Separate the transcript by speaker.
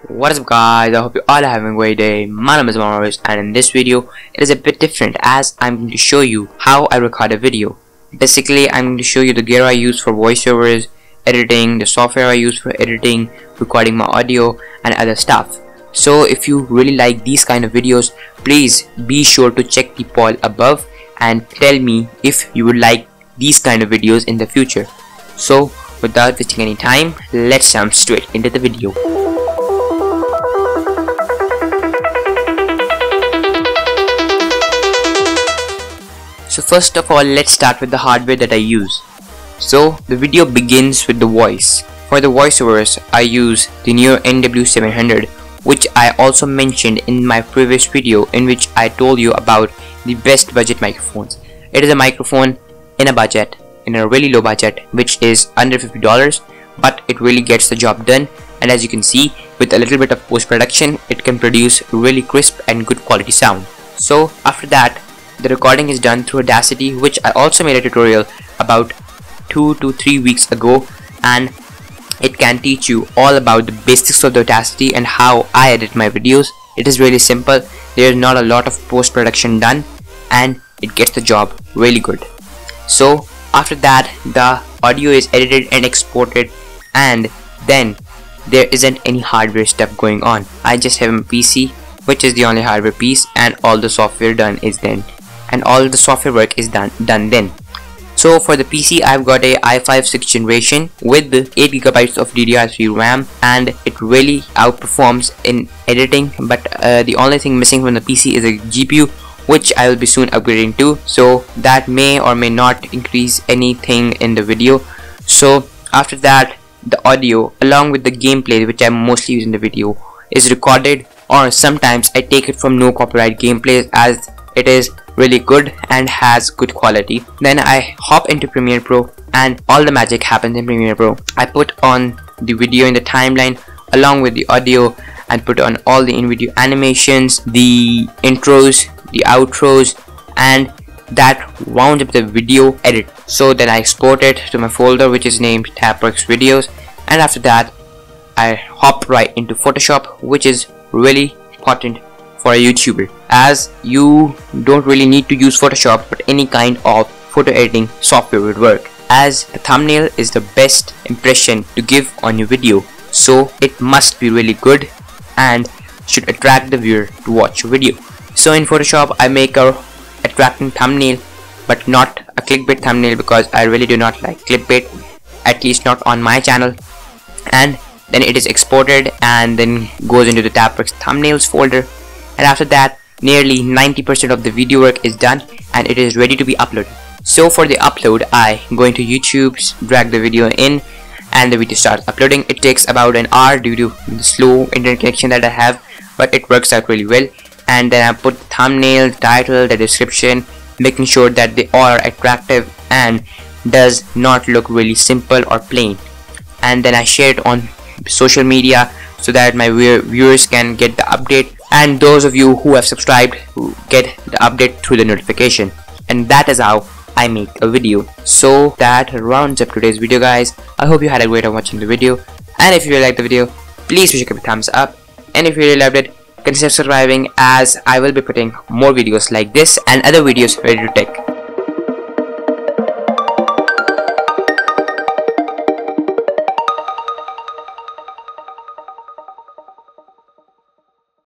Speaker 1: What is up guys, I hope you all are having a great day. My name is Maurice and in this video it is a bit different as I'm going to show you how I record a video. Basically I'm going to show you the gear I use for voiceovers, editing, the software I use for editing, recording my audio and other stuff. So if you really like these kind of videos, please be sure to check the poll above and tell me if you would like these kind of videos in the future. So without wasting any time, let's jump straight into the video. So first of all, let's start with the hardware that I use. So the video begins with the voice. For the voiceovers, I use the Neewer NW700, which I also mentioned in my previous video in which I told you about the best budget microphones. It is a microphone in a really low budget, which is under $50, but it really gets the job done, and as you can see, with a little bit of post-production, it can produce really crisp and good quality sound. So after that, the recording is done through Audacity, which I also made a tutorial about 2 to 3 weeks ago, and it can teach you all about the basics of the Audacity and how I edit my videos. It is really simple, there is not a lot of post-production done, and it gets the job really good. So after that, the audio is edited and exported, and then there isn't any hardware stuff going on. I just have a PC, which is the only hardware piece, and all the software done is then, and all the software work is done then. So for the PC, I've got a i5 6th generation with 8GB of DDR3 RAM, and it really outperforms in editing, but the only thing missing from the PC is a GPU, which I will be soon upgrading to, so that may or may not increase anything in the video. So after that, the audio along with the gameplay, which I mostly use in the video, is recorded, or sometimes I take it from no copyright gameplays as it is really good and has good quality. Then I hop into Premiere Pro and all the magic happens in Premiere Pro. I put on the video in the timeline along with the audio and put on all the in-video animations, the intros, the outros, and that wound up the video edit. So then I export it to my folder which is named TapWorks Videos, and after that I hop right into Photoshop, which is really important for a YouTuber, as you don't really need to use Photoshop, but any kind of photo editing software would work, as a thumbnail is the best impression to give on your video, so it must be really good and should attract the viewer to watch your video. So in Photoshop I make a attracting thumbnail, but not a clickbait thumbnail, because I really do not like clickbait, at least not on my channel. And then it is exported and then goes into the TapWorks thumbnails folder, and after that nearly 90% of the video work is done and it is ready to be uploaded. So for the upload, I go into YouTube, drag the video in, and the video starts uploading. It takes about an hour due to the slow internet connection that I have, but it works out really well. And then I put the thumbnail, title, the description, making sure that they are attractive and does not look really simple or plain. And then I share it on social media so that my viewers can get the update, and those of you who have subscribed who get the update through the notification. And that is how I make a video. So that rounds up today's video, guys. I hope you had a great time watching the video, and if you really liked the video, please give it a thumbs up, and if you really loved it, consider subscribing, as I will be putting more videos like this and other videos ready to take.